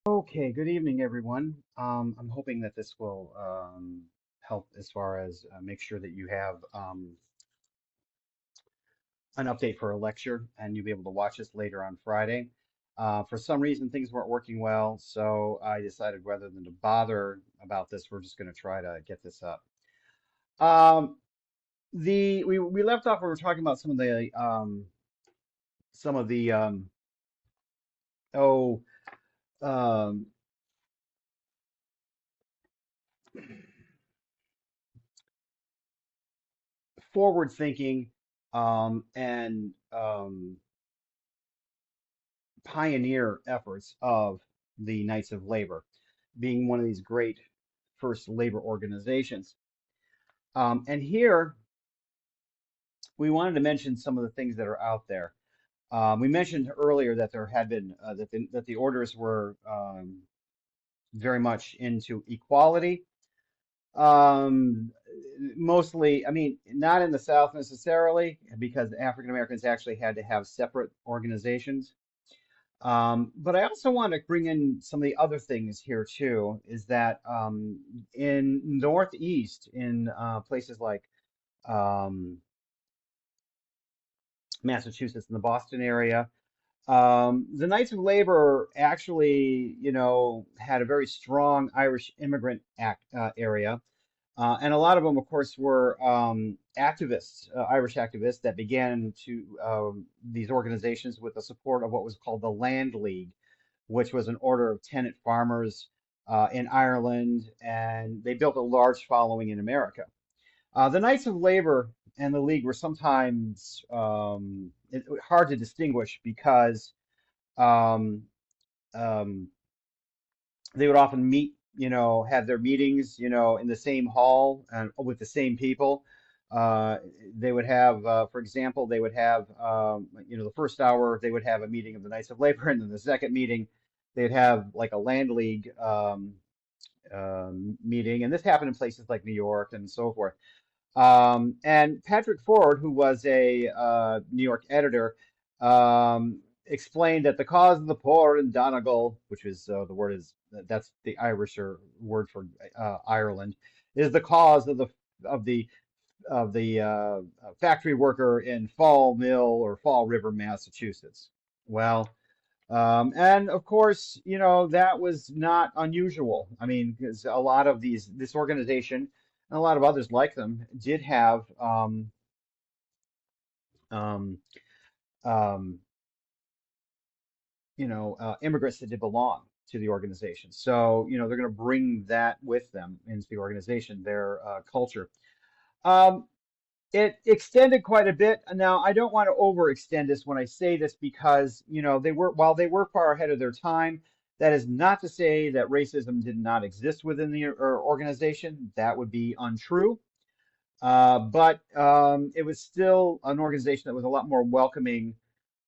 Okay, good evening, everyone. I'm hoping that this will help as far as make sure that you have an update for a lecture and you'll be able to watch this later on Friday. For some reason, things weren't working well, so I decided rather than to bother about this, we're just going to try to get this up. Um, we left off. We were talking about some of the oh um, forward thinking and pioneer efforts of the Knights of Labor, being one of these great first labor organizations. And here we wanted to mention some of the things that are out there. We mentioned earlier that there had been that the orders were very much into equality. Mostly, I mean, not in the South necessarily, because African Americans actually had to have separate organizations. But I also want to bring in some of the other things here too, is that in Northeast, in places like um, Massachusetts and the Boston area, the Knights of Labor actually, had a very strong Irish immigrant area. And a lot of them, of course, were activists, Irish activists that began to these organizations with the support of what was called the Land League, which was an order of tenant farmers in Ireland, and they built a large following in America. The Knights of Labor and the League were sometimes hard to distinguish because um, um, they would often meet, have their meetings, in the same hall and with the same people. Uh, they would have, for example, they would have, the first hour they would have a meeting of the Knights of Labor, and then the second meeting they'd have like a land league meeting, and this happened in places like New York and so forth. And Patrick Ford, who was a New York editor, explained that the cause of the poor in Donegal, which is the word is that's the Irish or word for Ireland, is the cause of the of the factory worker in Fall Mill or Fall River, Massachusetts. Well, and of course, that was not unusual. I mean, because a lot of this organization and a lot of others like them did have um, um, immigrants that did belong to the organization. So, they're going to bring that with them into the organization, their culture. Um, It extended quite a bit. Now, I don't want to overextend this when I say this because, while they were far ahead of their time, that is not to say that racism did not exist within the organization. That would be untrue. But it was still an organization that was a lot more welcoming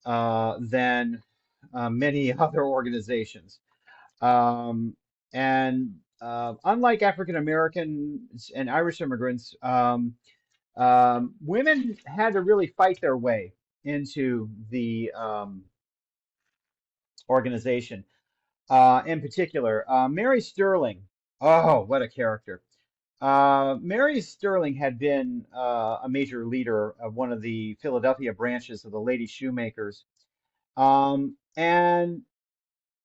than many other organizations. Um, and unlike African Americans and Irish immigrants, women had to really fight their way into the organization. In particular, Mary Sterling. Oh, what a character! Mary Sterling had been a major leader of one of the Philadelphia branches of the Lady Shoemakers. And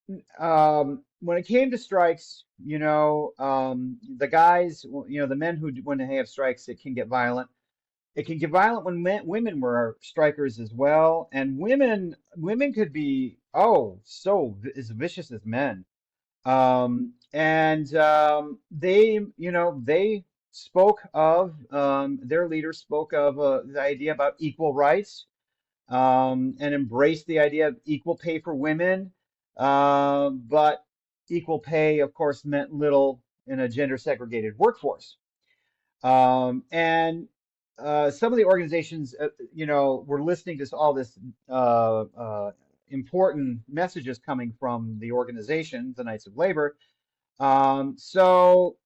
when it came to strikes, the guys, the men who, when they have strikes, it can get violent. It can get violent when women were strikers as well, and women could be as vicious as men. And they spoke of their leaders spoke of the idea about equal rights, and embraced the idea of equal pay for women. But equal pay, of course, meant little in a gender segregated workforce. And some of the organizations, were listening to all this important messages coming from the organization, the Knights of Labor. So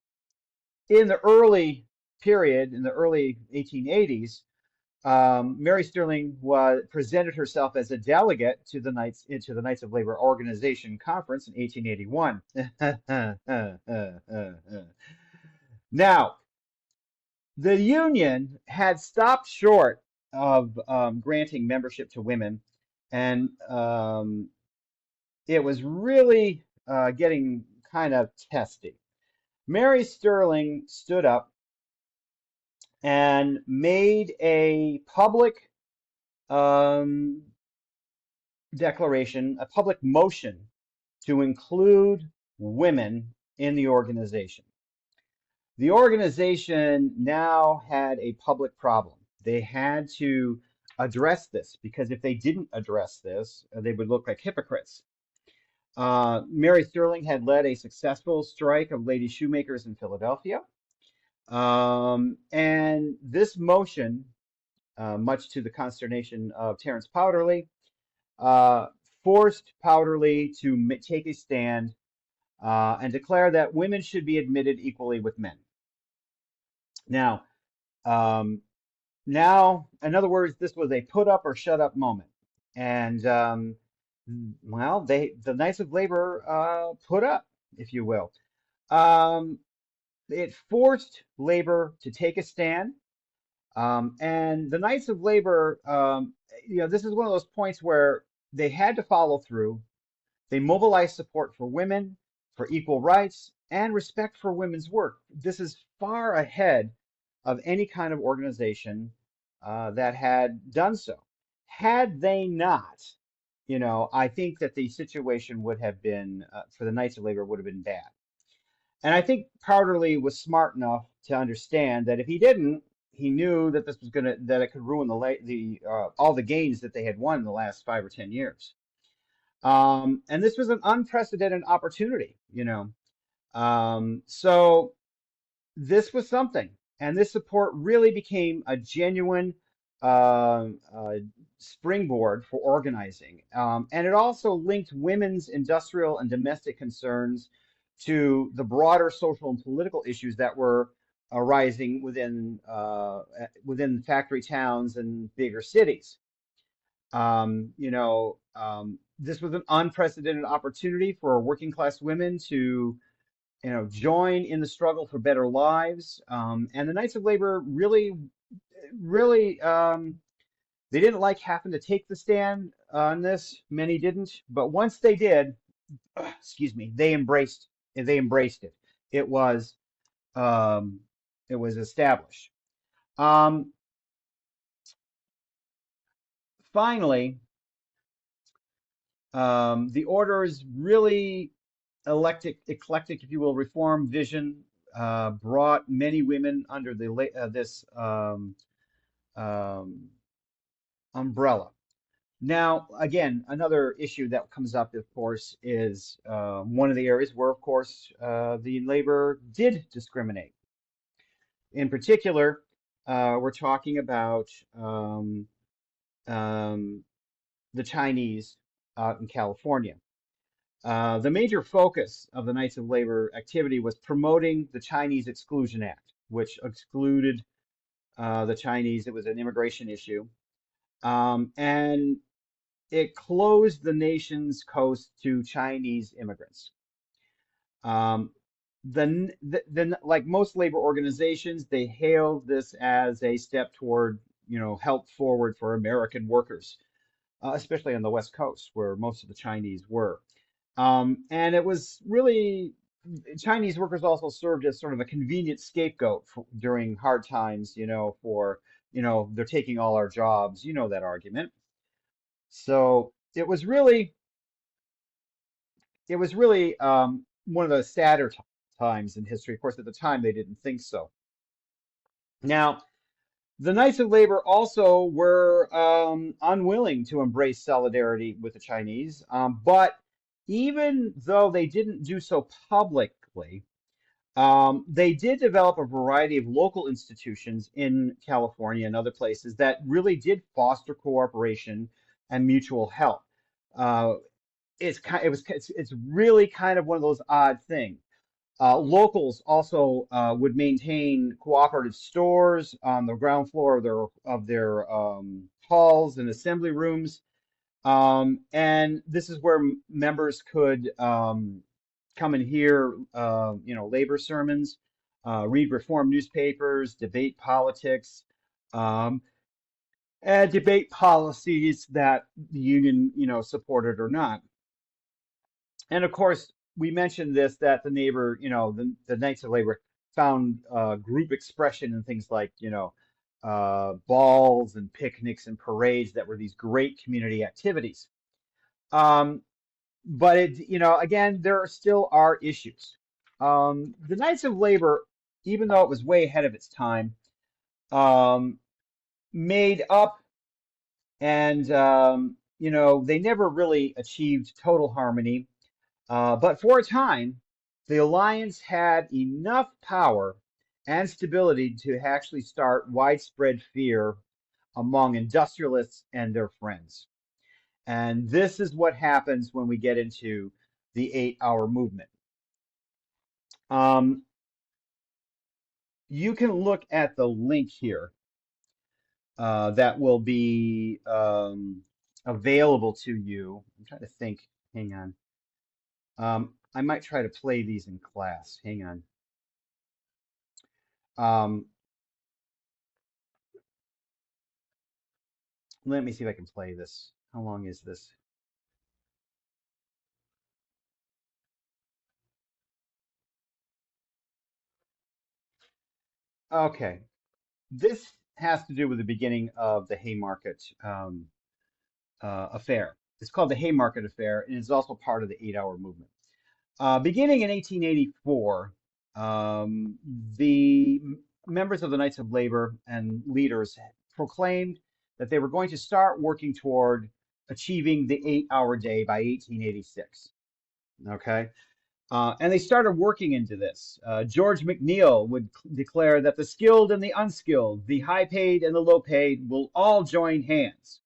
in the early period, in the early 1880s, Mary Sterling presented herself as a delegate to the Knights of Labor Organization Conference in 1881. Now, the Union had stopped short of granting membership to women, and it was really getting kind of testy. Mary Sterling stood up and made a public um, declaration, a public motion to include women in the organization. The organization now had a public problem. They had to address this because if they didn't address this, they would look like hypocrites. Mary Sterling had led a successful strike of lady shoemakers in Philadelphia. And this motion, much to the consternation of Terence Powderly, uh, forced Powderly to take a stand and declare that women should be admitted equally with men. Now, um, in other words, this was a put up or shut up moment. And well, the Knights of Labor put up, if you will. Um, it forced labor to take a stand. And the Knights of Labor, this is one of those points where they had to follow through. They mobilized support for women, for equal rights, and respect for women's work. This is far ahead of any kind of organization that had done so. Had they not, I think that the situation would have been, for the Knights of Labor, would have been bad. And I think Powderly was smart enough to understand that if he didn't, he knew that that it could ruin all the gains that they had won in the last 5 or 10 years. And this was an unprecedented opportunity. So this was something, and this support really became a genuine springboard for organizing. And it also linked women's industrial and domestic concerns to the broader social and political issues that were arising within factory towns and bigger cities. This was an unprecedented opportunity for working class women to join in the struggle for better lives. And the Knights of Labor really, they didn't like having to take the stand on this. Many didn't, but once they did, excuse me, they embraced it. It was um, it was established. Um, Finally, the order's really eclectic, if you will, reform vision brought many women under this um, umbrella. Now, again, another issue that comes up, of course, is one of the areas where, of course, the labor did discriminate. In particular, we're talking about um, the Chinese out in California. The major focus of the Knights of Labor activity was promoting the Chinese Exclusion Act, which excluded the Chinese. It was an immigration issue. And it closed the nation's coast to Chinese immigrants. Um, like most labor organizations, they hailed this as a step toward, help forward for American workers, especially on the West Coast, where most of the Chinese were. And it was really Chinese workers also served as sort of a convenient scapegoat during hard times, they're taking all our jobs, that argument. So it was really one of the sadder times in history. Of course, at the time they didn't think so. Now, the Knights of Labor also were unwilling to embrace solidarity with the Chinese, but even though they didn't do so publicly, they did develop a variety of local institutions in California and other places that really did foster cooperation and mutual help. Uh, it's really kind of one of those odd things. Locals also would maintain cooperative stores on the ground floor of their halls and assembly rooms. And this is where members could come and hear, labor sermons, read reform newspapers, debate politics, um, and debate policies that the union, supported or not. And of course, we mentioned this that the neighbor, the Knights of Labor found group expression in things like, balls and picnics and parades that were these great community activities. Um, but again, there still are issues. The Knights of Labor, even though it was way ahead of its time, um, made up and they never really achieved total harmony. But for a time, the alliance had enough power and stability to actually start widespread fear among industrialists and their friends. And this is what happens when we get into the 8-hour movement. Um, you can look at the link here that will be available to you. I'm trying to think. Hang on. I might try to play these in class. Hang on. Um, Let me see if I can play this. How long is this? Okay. This has to do with the beginning of the Haymarket affair. It's called the Haymarket Affair, and it's also part of the 8-hour movement. Beginning in 1884, the members of the Knights of Labor and leaders proclaimed that they were going to start working toward achieving the 8-hour day by 1886. Okay. And they started working into this. George McNeil would declare that the skilled and the unskilled, the high paid and the low paid, will all join hands.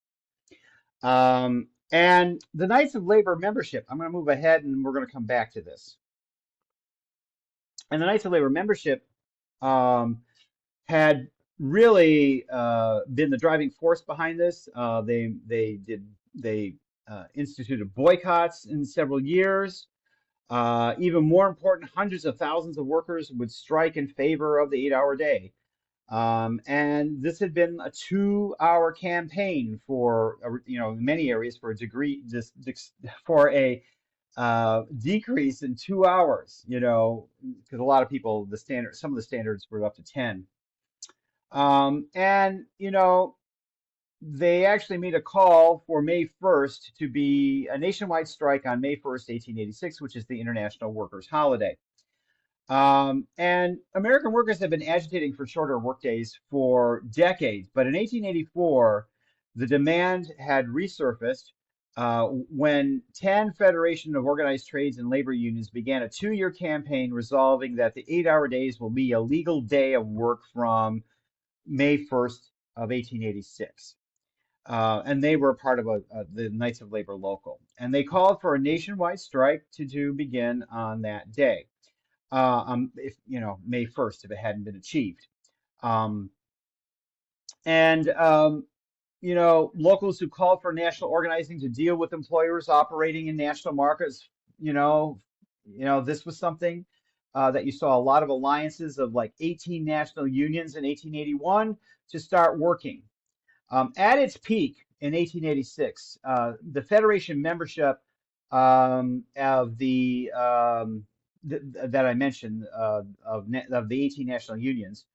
And the Knights of Labor membership, I'm going to move ahead and we're going to come back to this. And the Knights of Labor membership um, had really been the driving force behind this. They instituted boycotts in several years. Even more important, hundreds of thousands of workers would strike in favor of the 8-hour day. And this had been a 2-hour campaign for, in many areas for a for a decrease in 2 hours, because a lot of people, some of the standards were up to 10. And, they actually made a call for May 1st to be a nationwide strike on May 1st, 1886, which is the International Workers' Holiday. And American workers have been agitating for shorter workdays for decades, but in 1884, the demand had resurfaced when 10 Federation of Organized Trades and Labor Unions began a 2-year campaign resolving that the 8-hour days will be a legal day of work from May 1st of 1886. And they were part of the Knights of Labor local. And they called for a nationwide strike to begin on that day, if May 1st, if it hadn't been achieved. Um, and locals who called for national organizing to deal with employers operating in national markets, you know, this was something that you saw a lot of alliances of like 18 national unions in 1881 to start working. At its peak in 1886, the Federation membership of that I mentioned of the 18 national unions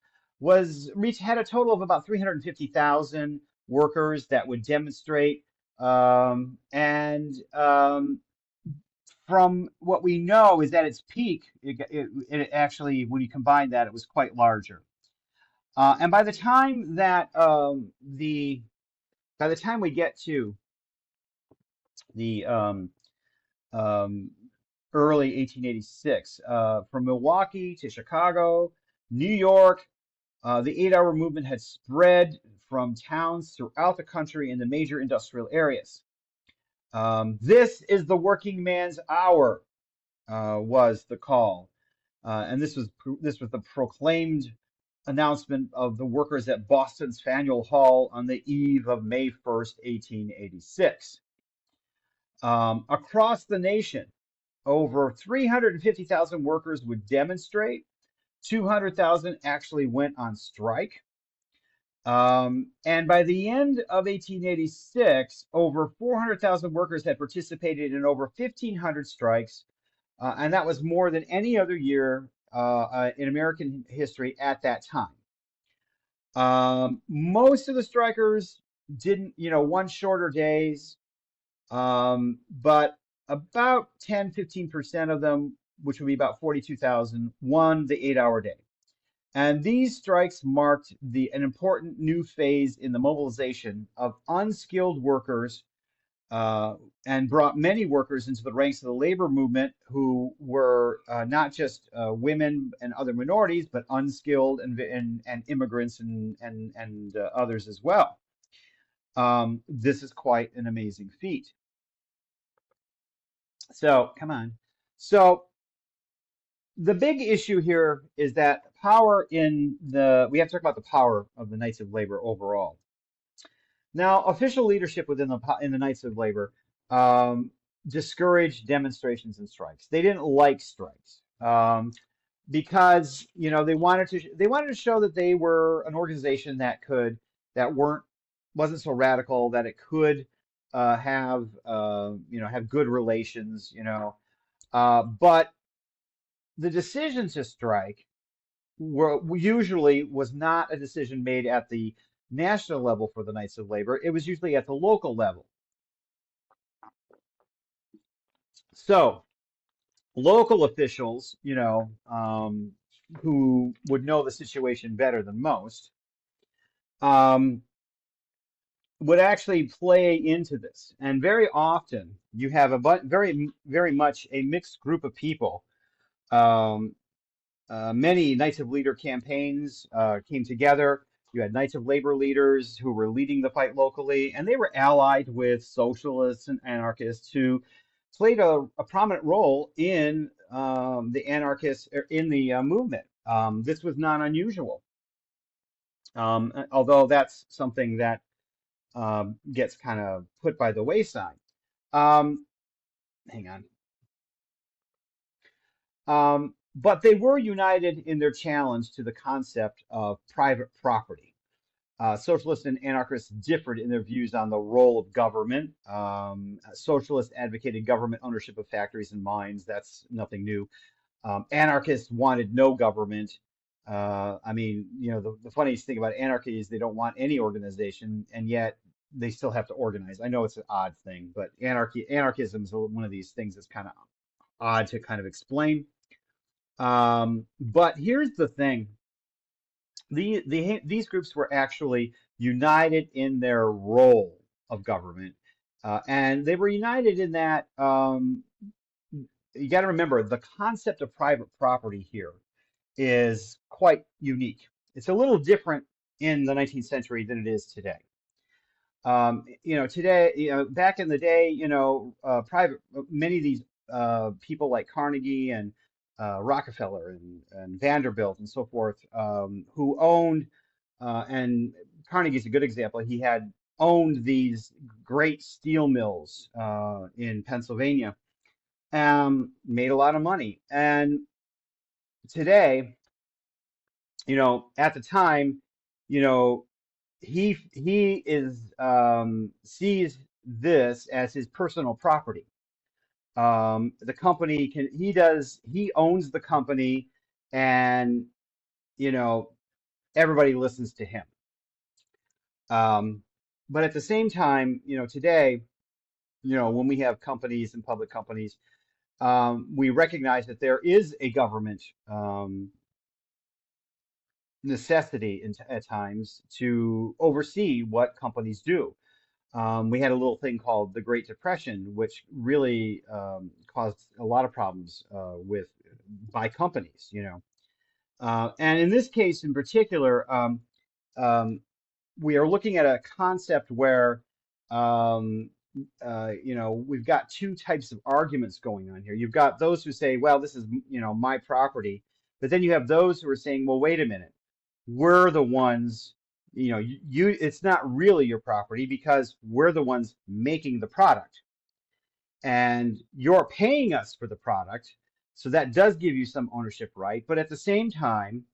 had a total of about 350,000 workers that would demonstrate. And From what we know is at its peak, it actually, when you combine that, it was quite larger. And by the time we get to the um, early 1886, from Milwaukee to Chicago, New York, the 8-hour movement had spread from towns throughout the country in the major industrial areas. This is the working man's hour, was the call. And this was the proclaimed announcement of the workers at Boston's Faneuil Hall on the eve of May 1st, 1886. Across the nation, over 350,000 workers would demonstrate. 200,000 actually went on strike. And by the end of 1886, over 400,000 workers had participated in over 1,500 strikes, and that was more than any other year in American history at that time. Most of the strikers didn't, won shorter days, but about 10–15% of them, which would be about 42,000, won the 8-hour day. And these strikes marked an important new phase in the mobilization of unskilled workers, uh, and brought many workers into the ranks of the labor movement who were not just women and other minorities, but unskilled and immigrants and others as well. This is quite an amazing feat. So, come on. So, the big issue here is that we have to talk about the power of the Knights of Labor overall. Now, official leadership in the Knights of Labor um, discouraged demonstrations and strikes. They didn't like strikes because they wanted to show that they were an organization that wasn't so radical, that it could have good relations. But the decision to strike usually was not a decision made at the national level for the Knights of Labor. It was usually at the local level. So local officials, who would know the situation better than most, um, would actually play into this. And very often you have very, very much a mixed group of people. Um, Many Knights of Leader campaigns came together. You had Knights of Labor leaders who were leading the fight locally, and they were allied with socialists and anarchists who played a prominent role in the anarchists in the movement. This was not unusual, although that's something that gets kind of put by the wayside. Um, Hang on. But they were united in their challenge to the concept of private property. Socialists and anarchists differed in their views on the role of government. Socialists advocated government ownership of factories and mines. That's nothing new. Anarchists wanted no government. I mean, the funniest thing about anarchy is they don't want any organization, and yet they still have to organize. I know it's an odd thing, but anarchism is one of these things that's kind of odd to kind of explain. But here's the thing. These groups were actually united in their role of government, and they were united in that you got to remember the concept of private property here is quite unique. It's a little different in the 19th century than it is today. Today, back in the day, many of these people like Carnegie and Rockefeller and Vanderbilt and so forth, who owned, and Carnegie's a good example. He had owned these great steel mills in Pennsylvania, made a lot of money. And today, at the time, you know, he is sees this as his personal property. The company he owns the company, and you know everybody listens to him. Um, but at the same time, today, when we have companies and public companies, we recognize that there is a government necessity at times to oversee what companies do. We had a little thing called the Great Depression, which really caused a lot of problems by companies, and in this case in particular, um, we are looking at a concept where we've got two types of arguments going on here. You've got those who say, well, this is, my property. But then you have those who are saying, well, wait a minute. We're the ones, it's not really your property because we're the ones making the product and you're paying us for the product. So that does give you some ownership right. But at the same time,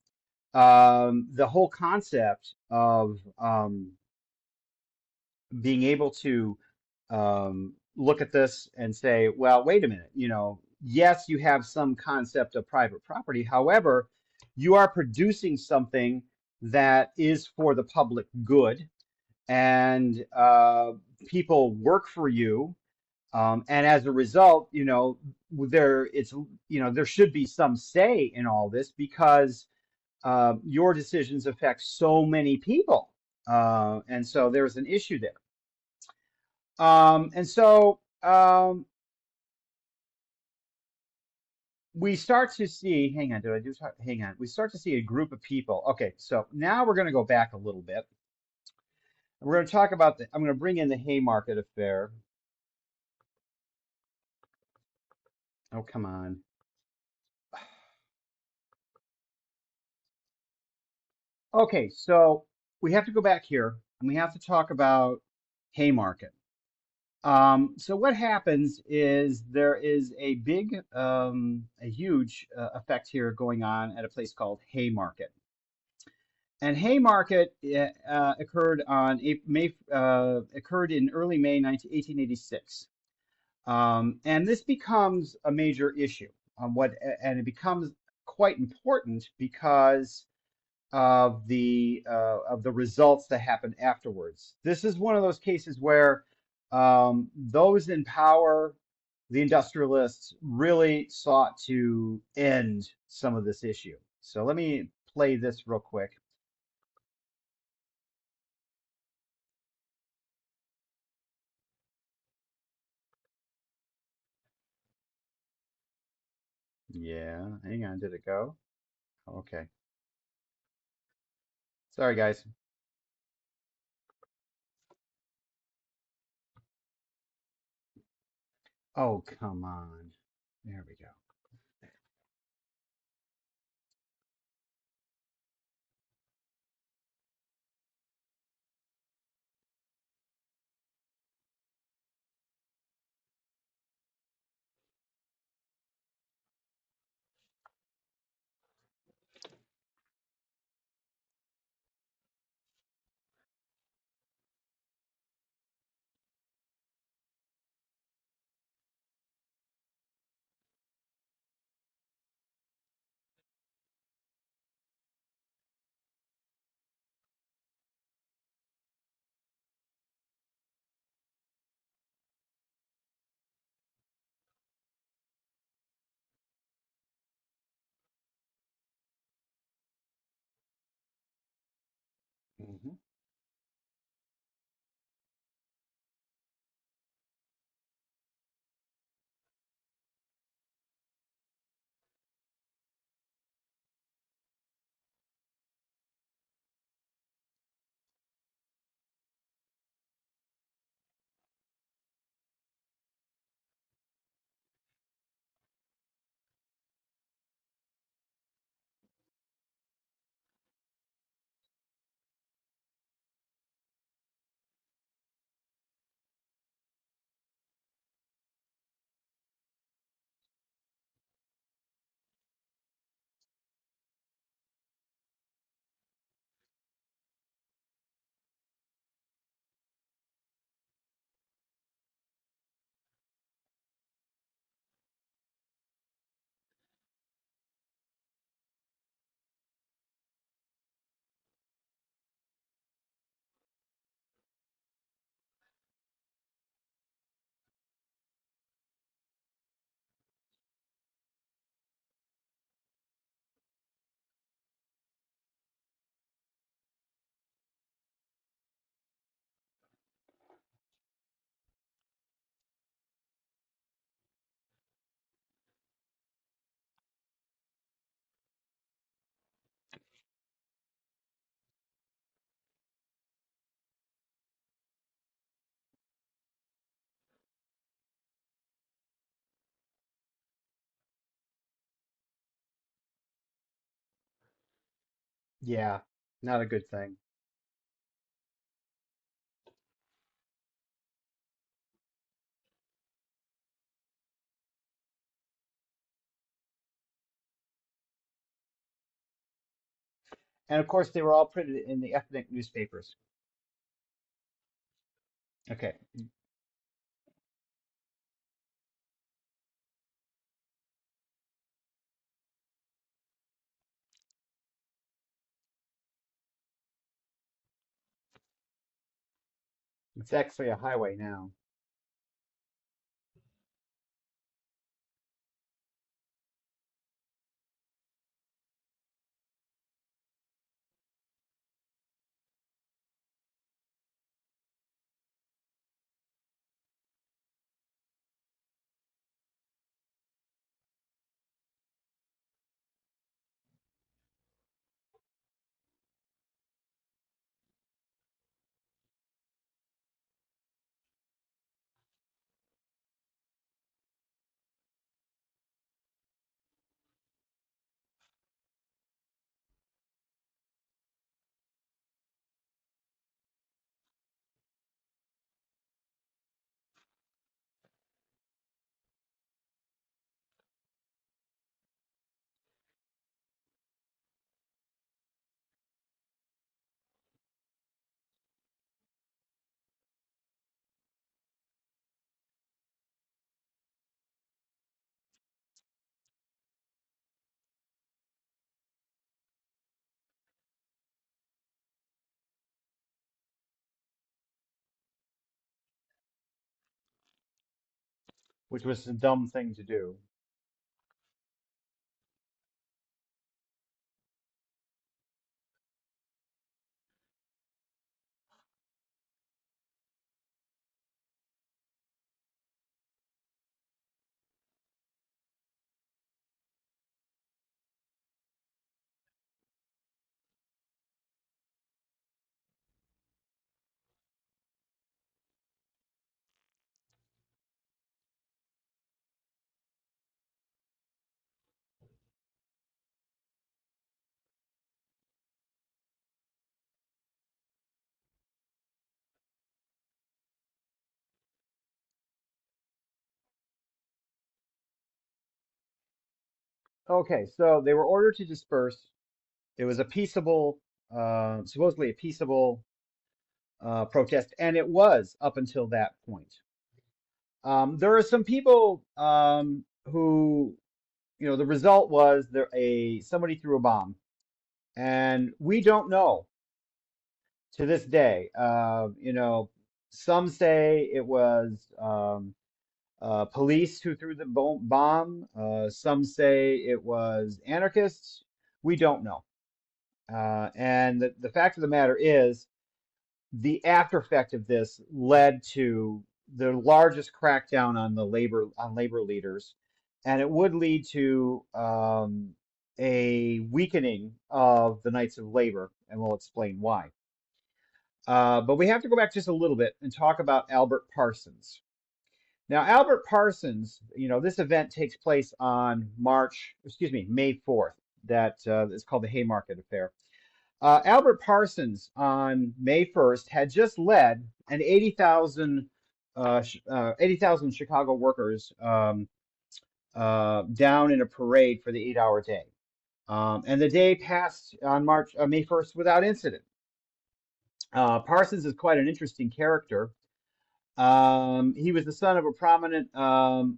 the whole concept of being able to look at this and say, well, wait a minute, yes, you have some concept of private property. However, you are producing something that is for the public good, and people work for you. And as a result, there should be some say in all this because your decisions affect so many people. And so there's an issue there. And so we start to see, hang on, hang on. We start to see a group of people. Okay, so now we're going to go back a little bit. And we're going to talk about I'm going to bring in the Haymarket affair. Oh, come on. Okay, so we have to go back here and we have to talk about Haymarket. So what happens is there is a huge effect here going on at a place called Haymarket. And Haymarket occurred in early May 1886. And this becomes a major issue. And it becomes quite important because of the results that happened afterwards. This is one of those cases where those in power, the industrialists, really sought to end some of this issue. So let me play this real quick. Yeah, hang on, did it go? Okay. Sorry, guys. Oh, come on. There we go. Hmm. Yeah, not a good thing. And of course, they were all printed in the ethnic newspapers. Okay, it's actually a highway now, which was a dumb thing to do. Okay, so they were ordered to disperse. It was a peaceable, supposedly a peaceable protest, and it was up until that point. There are some people who, the result was somebody threw a bomb, and we don't know to this day. Some say it was police who threw the bomb. Some say it was anarchists. We don't know. And the fact of the matter is, the after effect of this led to the largest crackdown on labor leaders, and it would lead to a weakening of the Knights of Labor, and we'll explain why. But we have to go back just a little bit and talk about Albert Parsons. Now, Albert Parsons, this event takes place on May 4th. That is called the Haymarket Affair. Albert Parsons on May 1st had just led an 80,000 Chicago workers down in a parade for the 8-hour day. And the day passed on May 1st without incident. Parsons is quite an interesting character. He was the son of a prominent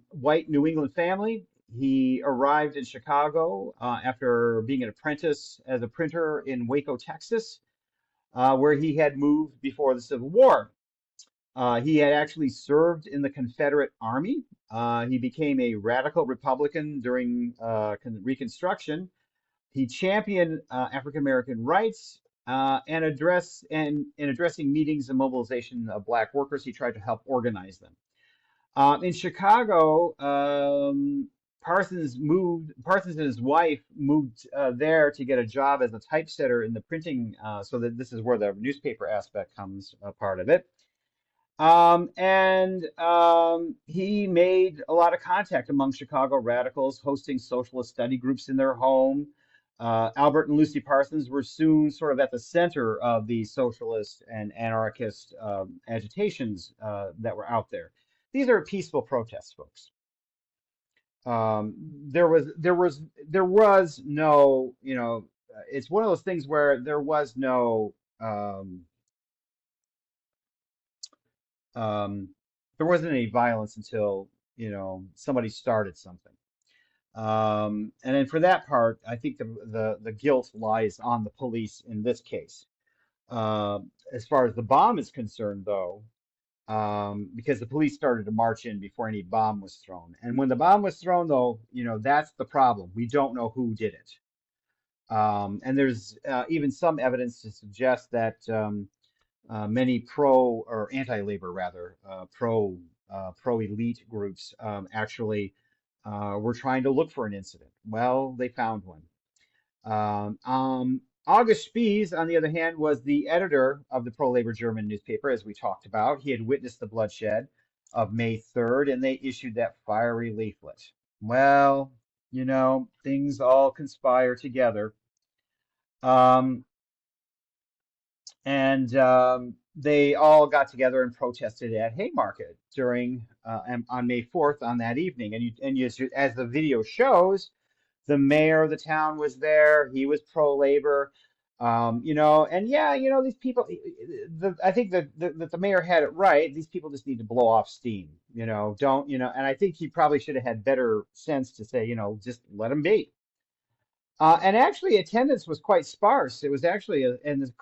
white New England family. He arrived in Chicago after being an apprentice as a printer in Waco, Texas, where he had moved before the Civil War. He had actually served in the Confederate Army. He became a radical Republican during Reconstruction. He championed African American rights and in addressing meetings and mobilization of black workers, he tried to help organize them. In Chicago, Parsons and his wife moved there to get a job as a typesetter in the printing, so that this is where the newspaper aspect comes a part of it. And he made a lot of contact among Chicago radicals, hosting socialist study groups in their home. Albert and Lucy Parsons were soon sort of at the center of the socialist and anarchist agitations that were out there. These are peaceful protests, folks. Um, there was no, it's one of those things where there was no um, there wasn't any violence until somebody started something. And then for that part, I think the guilt lies on the police in this case. As far as the bomb is concerned, though, because the police started to march in before any bomb was thrown. And when the bomb was thrown, though, that's the problem. We don't know who did it. And there's even some evidence to suggest that many pro or anti-labor, rather, pro elite groups actually were trying to look for an incident. Well, they found one. August Spies, on the other hand, was the editor of the pro-labor German newspaper, as we talked about. He had witnessed the bloodshed of May 3rd, and they issued that fiery leaflet. Well, things all conspire together. Um, and they all got together and protested at Haymarket during on May 4th on that evening. As the video shows, the mayor of the town was there. He was pro-labor. And yeah, these people. I think that the mayor had it right. These people just need to blow off steam. Don't And I think he probably should have had better sense to say, just let them be. And actually, attendance was quite sparse. It was actually, and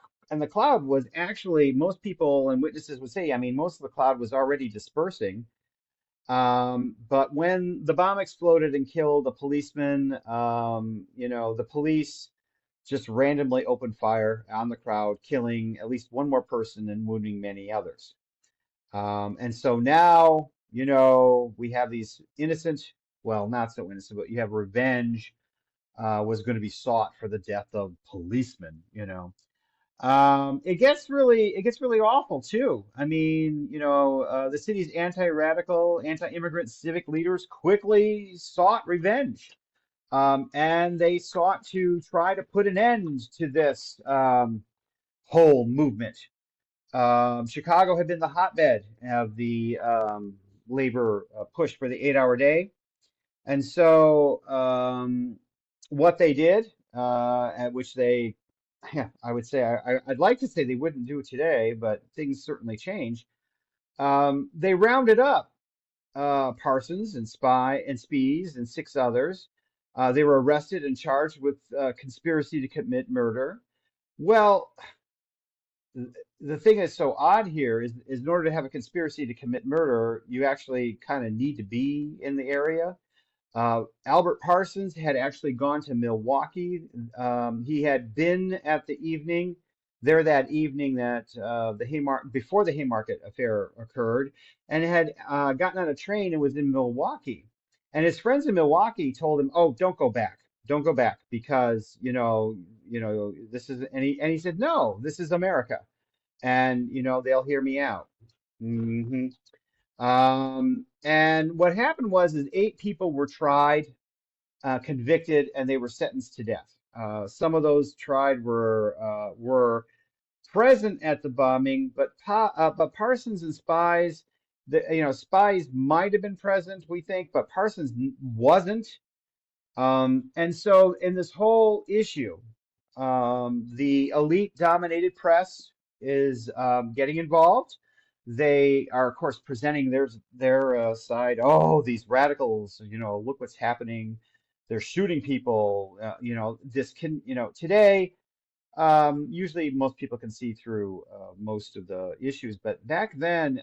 the crowd was actually, most people and witnesses would say, I mean, most of the crowd was already dispersing. But when the bomb exploded and killed a policeman, the police just randomly opened fire on the crowd, killing at least one more person and wounding many others. And so now, we have these innocent, well, not so innocent, but you have revenge was going to be sought for the death of policemen. It gets really awful too. I mean, the city's anti-radical, anti-immigrant civic leaders quickly sought revenge. And they sought to try to put an end to this whole movement. Chicago had been the hotbed of the labor push for the 8-hour day. And so, what they did, at which they, yeah, I would say, I'd like to say they wouldn't do it today, but things certainly change. They rounded up Parsons and Spies and six others. They were arrested and charged with conspiracy to commit murder. Well, the thing that's so odd here is in order to have a conspiracy to commit murder, you actually kind of need to be in the area. Albert Parsons had actually gone to Milwaukee. He had been at the evening there that evening that the Haymarket before the Haymarket affair occurred, and had gotten on a train and was in Milwaukee. And his friends in Milwaukee told him, "Oh, don't go back, because this is." And he said, "No, this is America, and they'll hear me out." hmm and what happened was is 8 people were tried, convicted, and they were sentenced to death. Some of those tried were present at the bombing, but Parsons and Spies, Spies might have been present, we think, but Parsons wasn't. And so in this whole issue, the elite dominated press is getting involved. They are, of course, presenting their side. Oh, these radicals, look what's happening. They're shooting people. This can, today, usually most people can see through most of the issues, but back then,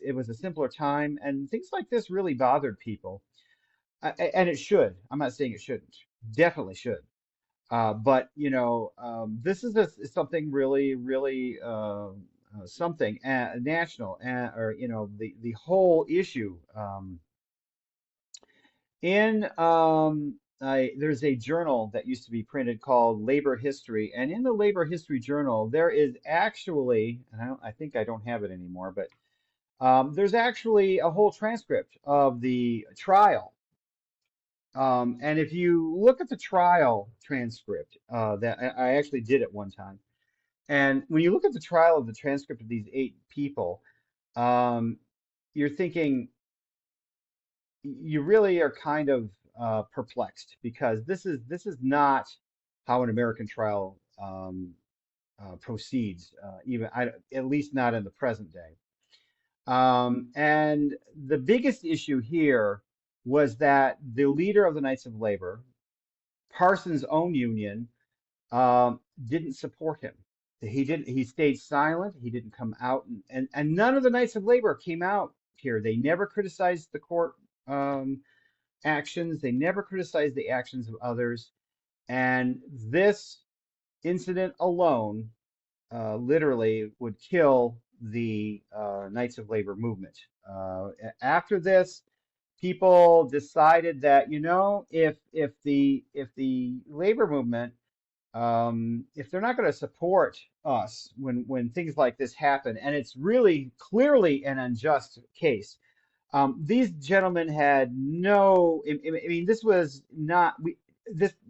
it was a simpler time, and things like this really bothered people. And it should. I'm not saying it shouldn't. Definitely should. But this is something really, really something national, or the whole issue. There's a journal that used to be printed called Labor History, and in the Labor History Journal, there is actually, and I think I don't have it anymore, but there's actually a whole transcript of the trial And if you look at the trial transcript, that I actually did it one time, and when you look at the trial of the transcript of these 8 people, um, you're thinking you really are kind of perplexed because this is not how an American trial proceeds, at least not in the present day. And the biggest issue here was that the leader of the Knights of Labor, Parsons' own union, didn't support him. He didn't. He stayed silent. He didn't come out, and none of the Knights of Labor came out here. They never criticized the court actions. They never criticized the actions of others. And this incident alone literally would kill the Knights of Labor movement. After this, people decided that, if the labor movement, if they're not going to support us when things like this happen, and it's really clearly an unjust case. These gentlemen had no, I mean, this was not,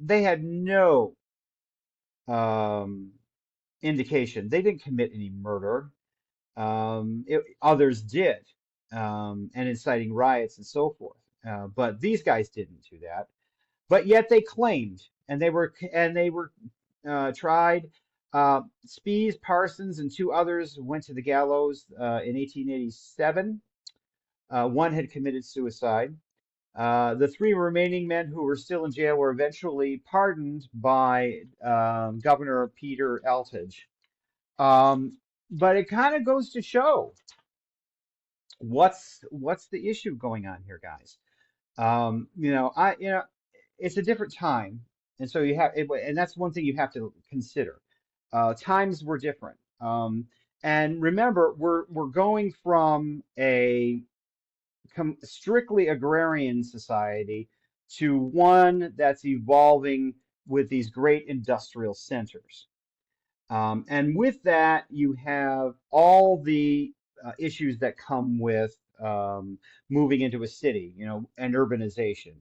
they had no um, indication. They didn't commit any murder. Others did, and inciting riots and so forth. But these guys didn't do that. But yet they claimed, and they were tried. Spies, Parsons, and 2 others went to the gallows in 1887. One had committed suicide. The 3 remaining men who were still in jail were eventually pardoned by Governor Peter Eltage. Um, but it kind of goes to show what's the issue going on here, guys. It's a different time, and so and that's one thing you have to consider. Times were different, and remember, we're going from a strictly agrarian society to one that's evolving with these great industrial centers. And with that, you have all the issues that come with moving into a city, and urbanization.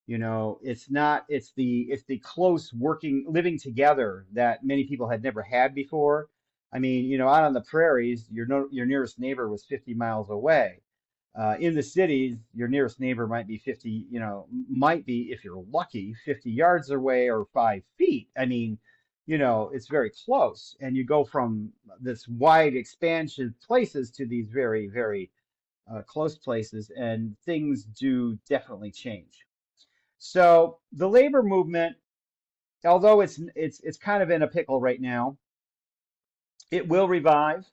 It's the close working, living together that many people had never had before. I mean, out on the prairies, your nearest neighbor was 50 miles away. In the cities, your nearest neighbor might be, if you're lucky, 50 yards away or 5 feet. I mean, it's very close. And you go from this wide expansion places to these very, very close places, and things do definitely change. So the labor movement, although it's kind of in a pickle right now, it will revive.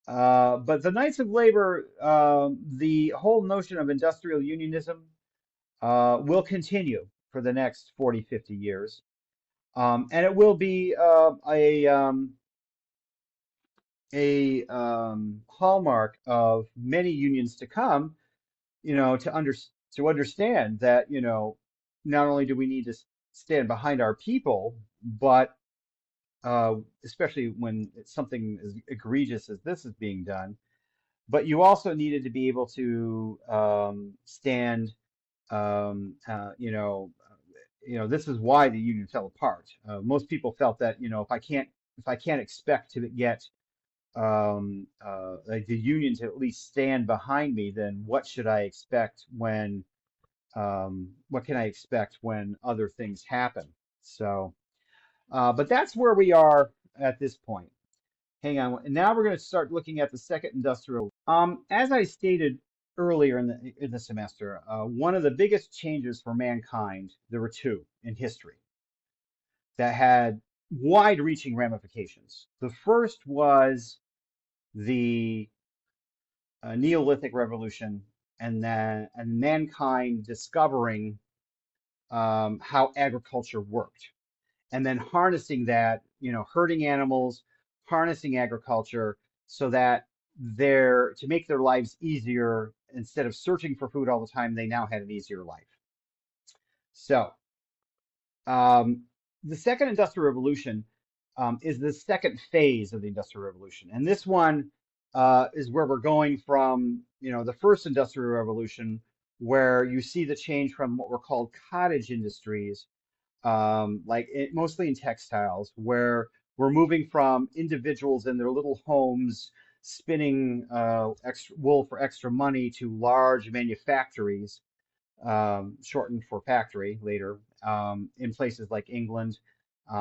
But the Knights of Labor, the whole notion of industrial unionism, will continue for the next 40, 50 years. And it will be a hallmark of many unions to come, to understand that, not only do we need to stand behind our people, but especially when it's something as egregious as this is being done, but you also needed to be able to stand. This is why the union fell apart. Most people felt that, if I can't expect to get like the union to at least stand behind me, then what can I expect when other things happen? So, but that's where we are at this point. Hang on. And now we're going to start looking at the second industrial. As I stated earlier in the semester, one of the biggest changes for mankind, there were two in history that had wide-reaching ramifications. The first was the Neolithic Revolution, and mankind discovering how agriculture worked, and then harnessing that, herding animals, harnessing agriculture so that to make their lives easier, instead of searching for food all the time, they now had an easier life. So, um, the second industrial revolution is the second phase of the industrial revolution. And this one is where we're going from, the first industrial revolution, where you see the change from what were called cottage industries, mostly in textiles, where we're moving from individuals in their little homes spinning extra wool for extra money to large manufactories, shortened for factory later, in places like England,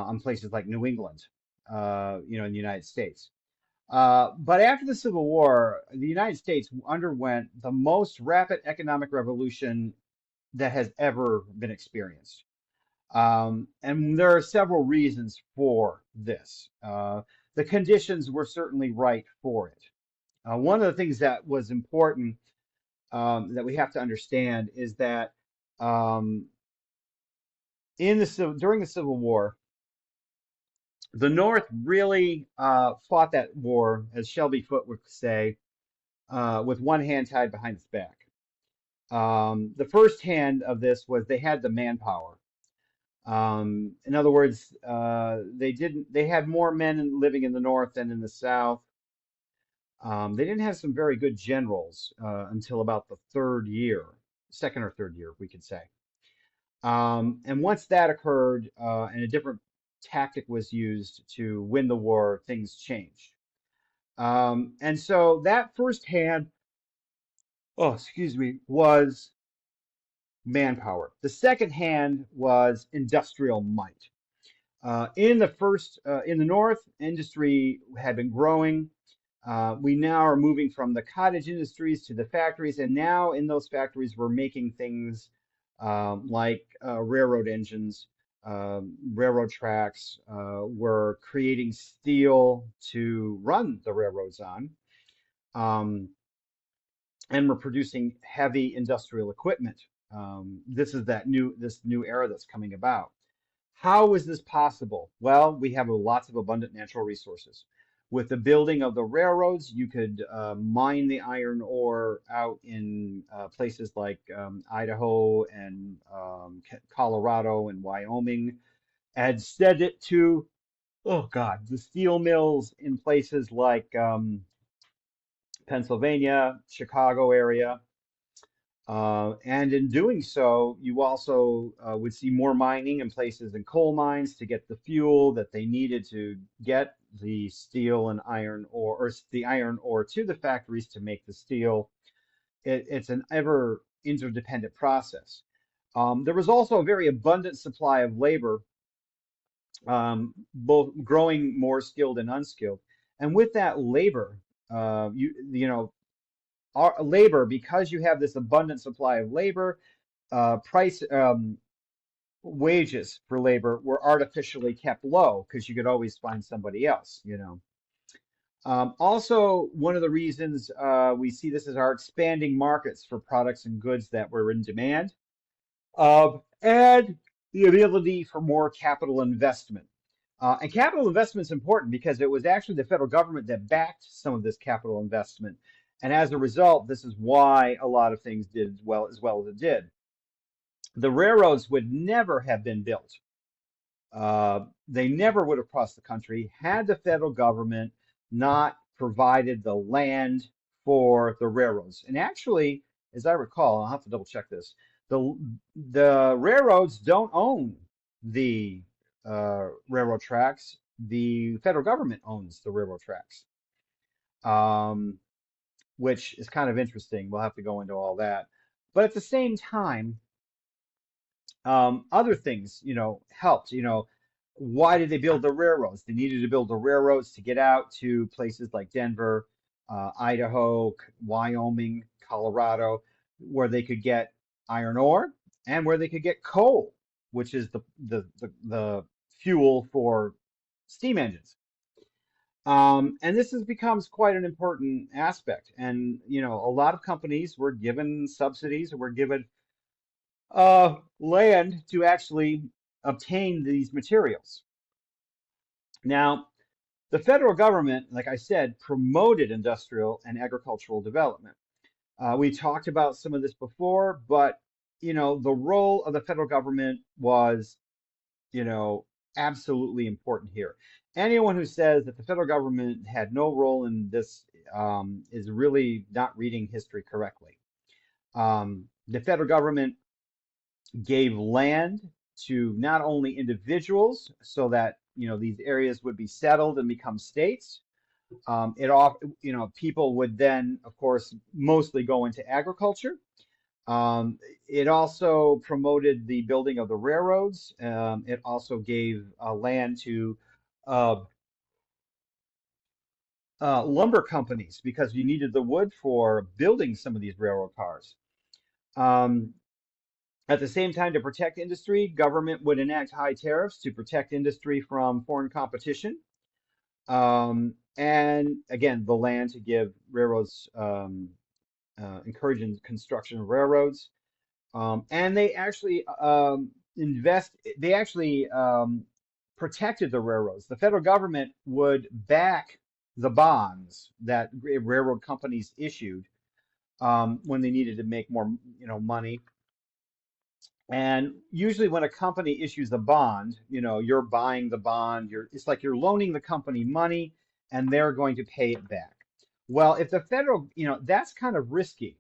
in places like New England, in the United States. But after the Civil War, the United States underwent the most rapid economic revolution that has ever been experienced. And there are several reasons for this. The conditions were certainly right for it. One of the things that was important, that we have to understand is that, um, during the Civil War, the North really fought that war, as Shelby Foote would say, with one hand tied behind its back. The first hand of this was they had the manpower. In other words, they had more men living in the North than in the South. They didn't have some very good generals until about the third year, second or third year, we could say. And once that occurred, and a different tactic was used to win the war, things changed. And so that first hand, oh, excuse me, was manpower. The second hand was industrial might. In the North, industry had been growing. We now are moving from the cottage industries to the factories, and now in those factories, we're making things like railroad engines, railroad tracks. We're creating steel to run the railroads on, um, and we're producing heavy industrial equipment. This new era that's coming about. How is this possible? Well, we have lots of abundant natural resources. With the building of the railroads, you could mine the iron ore out in places like Idaho and Colorado and Wyoming, and send it to, oh God, the steel mills in places like Pennsylvania, Chicago area. And in doing so, you also would see more mining in places in coal mines to get the fuel that they needed to get the steel and iron ore, or the iron ore to the factories to make the steel. It's an ever interdependent process. There was also a very abundant supply of labor, both growing more skilled and unskilled. And with that labor, our labor, because you have this abundant supply of labor, price wages for labor were artificially kept low because you could always find somebody else. Also, one of the reasons we see this is our expanding markets for products and goods that were in demand, and the ability for more capital investment. And capital investment is important because it was actually the federal government that backed some of this capital investment. And as a result, this is why a lot of things did well as it did. The railroads would never have been built. They never would have crossed the country had the federal government not provided the land for the railroads. And actually, as I recall, I'll have to double check this. The the railroads don't own the railroad tracks. The federal government owns the railroad tracks, um, which is kind of interesting. We'll have to go into all that. But at the same time, other things, helped. Why did they build the railroads? They needed to build the railroads to get out to places like Denver, Idaho, Wyoming, Colorado, where they could get iron ore and where they could get coal, which is the fuel for steam engines. And this becomes quite an important aspect. And, a lot of companies were given subsidies or were given land to actually obtain these materials. Now, the federal government, like I said, promoted industrial and agricultural development. We talked about some of this before, but the role of the federal government was, you know, absolutely important here. Anyone who says that the federal government had no role in this is really not reading history correctly. The federal government gave land to not only individuals so that these areas would be settled and become states. It off People would then, of course, mostly go into agriculture. It also promoted the building of the railroads. It also gave land to uh, lumber companies because you needed the wood for building some of these railroad cars. Um, At the same time, to protect industry, government would enact high tariffs to protect industry from foreign competition. And again, the land to give railroads, encouraging construction of railroads. And they actually they actually protected the railroads. The federal government would back the bonds that railroad companies issued when they needed to make more, money. And usually when a company issues a bond, you're buying the bond, it's like you're loaning the company money and they're going to pay it back. Well, if the federal, that's kind of risky.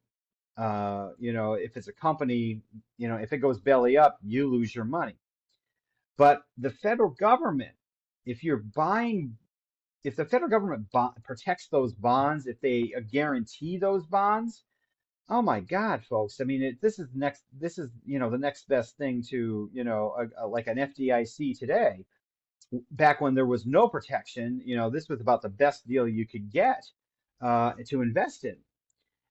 If it's a company, if it goes belly up, you lose your money. But the federal government, if you're buying, if the federal government protects those bonds, if they guarantee those bonds, oh my God, folks. I mean, this is, the next best thing to, like an FDIC today. Back when there was no protection, this was about the best deal you could get to invest in.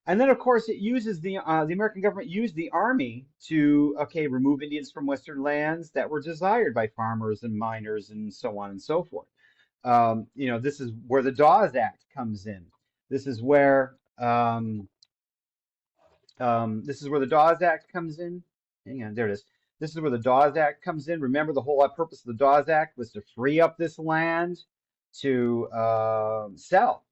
And then, of course, it uses the American government used the army to, okay, remove Indians from Western lands that were desired by farmers and miners and so on and so forth. This is where the Dawes Act comes in. This is where this is where the Dawes Act comes in. Hang on, there it is. This is where the Dawes Act comes in. Remember, the whole purpose of the Dawes Act was to free up this land to sell.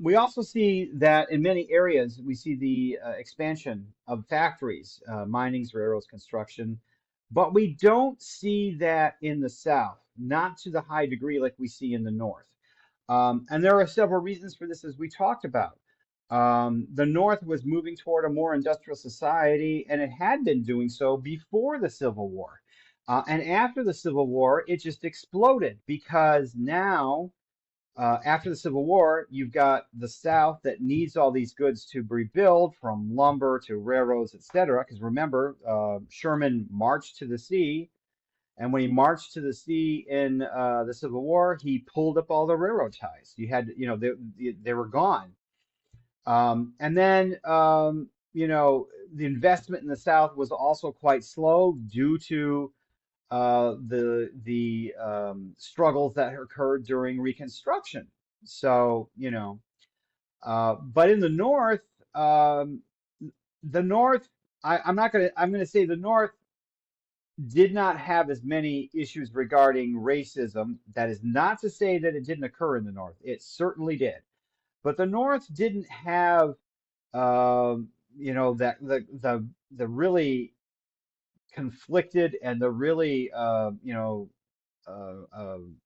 We also see that in many areas, we see the expansion of factories, minings, railroads, construction, but we don't see that in the South, not to the high degree like we see in the North. And there are several reasons for this, as we talked about. The North was moving toward a more industrial society, and it had been doing so before the Civil War. And after the Civil War, it just exploded because now, after the Civil War, you've got the South that needs all these goods to rebuild, from lumber to railroads, etc. Because remember, Sherman marched to the sea, and when he marched to the sea in the Civil War, he pulled up all the railroad ties. You had, they were gone. And then, the investment in the South was also quite slow due to the struggles that occurred during Reconstruction. So, but in the North, I'm gonna say the North did not have as many issues regarding racism. That is not to say that it didn't occur in the North. It certainly did. But the North didn't have, that the really conflicted and the really,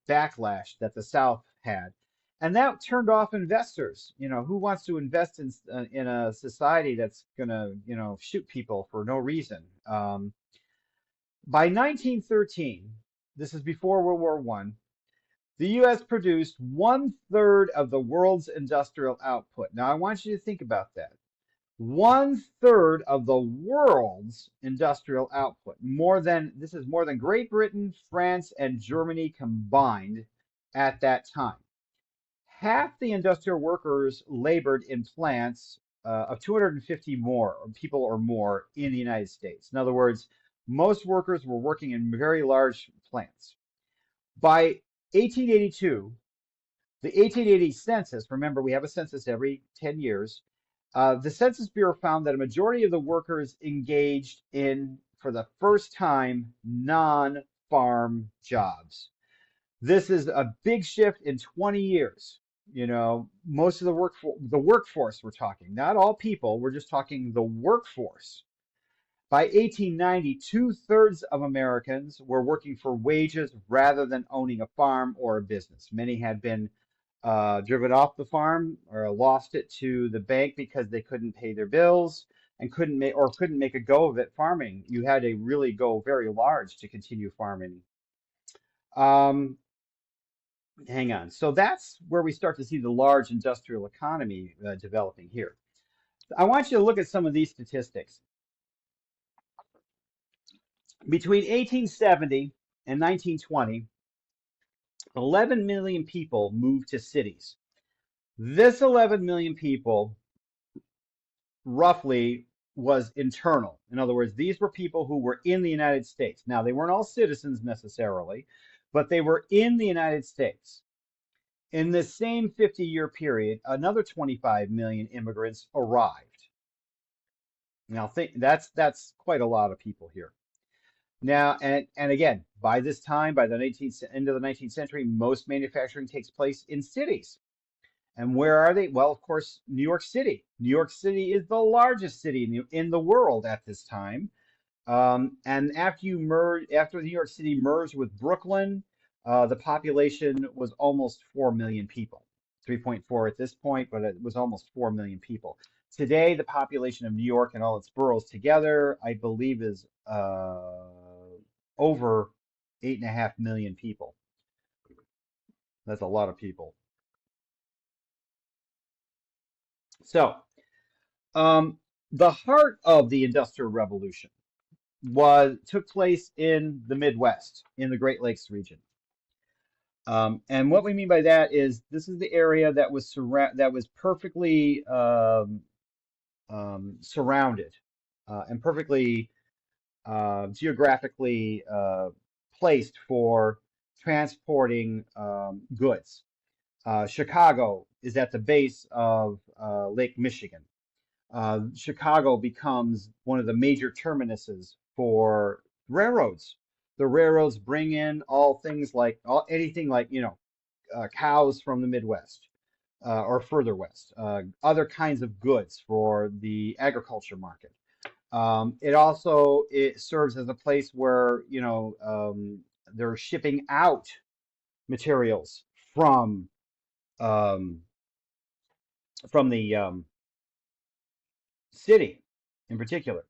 backlash that the South had, and that turned off investors. Who wants to invest in a society that's gonna, shoot people for no reason? By 1913, this is before World War I, the U.S. produced 1/3 of the world's industrial output. Now, I want you to think about that. 1/3 of the world's industrial output. This is more than Great Britain, France, and Germany combined at that time. Half the industrial workers labored in plants of 250 more people or more in the United States. In other words, most workers were working in very large plants. By 1882, the 1880 census, remember we have a census every 10 years, the Census Bureau found that a majority of the workers engaged in, for the first time, non-farm jobs. This is a big shift in 20 years. Most of the workforce we're talking, not all people, we're just talking the workforce. By 1890, 2/3 of Americans were working for wages rather than owning a farm or a business. Many had been driven off the farm or lost it to the bank because they couldn't pay their bills. and couldn't make a go of it farming. You had to really go very large to continue farming. Um, Hang on. So that's where we start to see the large industrial economy developing here. I want you to look at some of these statistics. Between 1870 and 1920, 11 million people moved to cities. This 11 million people roughly was internal. In other words, these were people who were in the United States. Now, they weren't all citizens necessarily, but they were in the United States. In this same 50-year period, another 25 million immigrants arrived. Now, think that's quite a lot of people here. Now, and again, by this time, by the end of the 19th century, most manufacturing takes place in cities. And where are they? Well, of course, New York City. New York City is the largest city in the world at this time. And after New York City merged with Brooklyn, the population was almost 4 million people. 3.4 at this point, but it was almost 4 million people. Today, the population of New York and all its boroughs together, I believe, is over 8.5 million people. That's a lot of people. So, um, the heart of the Industrial Revolution took place in the Midwest, in the Great Lakes region. And what we mean by that is this is the area that was perfectly surrounded and perfectly geographically placed for transporting goods. Chicago is at the base of Lake Michigan. Chicago becomes one of the major terminuses for railroads. The railroads bring in all things like anything like, cows from the Midwest or further west, other kinds of goods for the agriculture market. It serves as a place where, they're shipping out materials from um, the city in particular.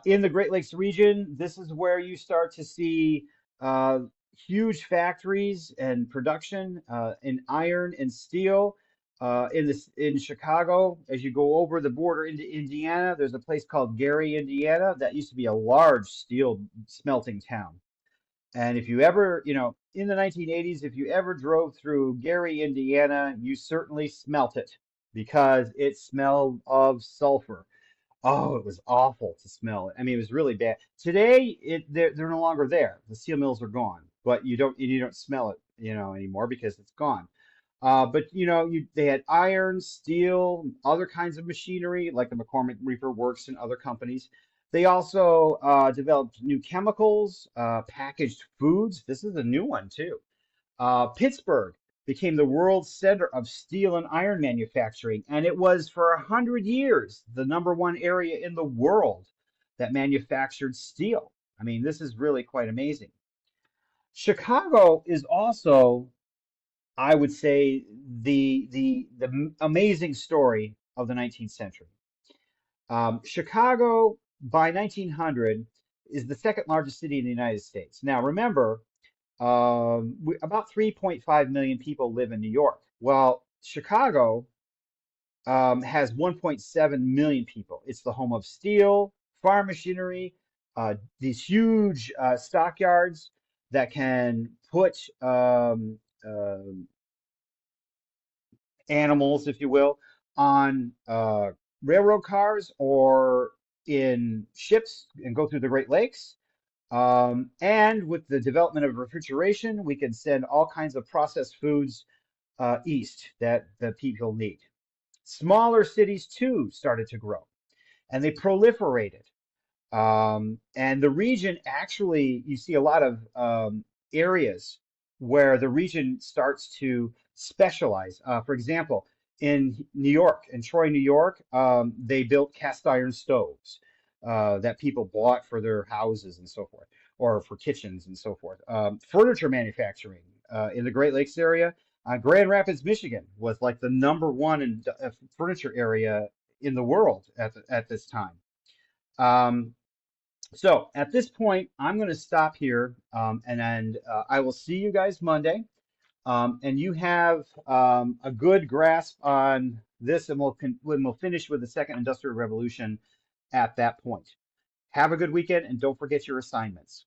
In the Great Lakes region, this is where you start to see uh, huge factories and production in iron and steel. In Chicago, as you go over the border into Indiana, there's a place called Gary, Indiana, that used to be a large steel smelting town. And if you ever, in the 1980s, if you ever drove through Gary, Indiana, you certainly smelt it because it smelled of sulfur. Oh, it was awful to smell it. I mean, it was really bad. Today, they're no longer there. The steel mills are gone, but you don't smell it, anymore because it's gone. But they had iron, steel, other kinds of machinery like the McCormick Reaper Works and other companies. They also developed new chemicals, packaged foods. This is a new one too. Pittsburgh became the world center of steel and iron manufacturing, and it was for 100 years the number one area in the world that manufactured steel. I mean, this is really quite amazing. Chicago is also, I would say, the amazing story of the 19th century. Chicago by 1900 is the second largest city in the United States. Now, remember, about 3.5 million people live in New York. Well, Chicago has 1.7 million people. It's the home of steel, farm machinery, these huge stockyards that can put animals, if you will, on railroad cars or in ships and go through the Great Lakes. And with the development of refrigeration, we can send all kinds of processed foods east that the people need. Smaller cities too started to grow and they proliferated. And the region actually, you see a lot of areas where the region starts to specialize. For example, in New York, in Troy, New York, they built cast iron stoves that people bought for their houses and so forth, or for kitchens and so forth. Furniture manufacturing in the Great Lakes area. Grand Rapids, Michigan was like the number one furniture area in the world at this time. Um, so at this point, I'm going to stop here, and then I will see you guys Monday. And you have a good grasp on this, and we'll finish with the second industrial revolution at that point. Have a good weekend, and don't forget your assignments.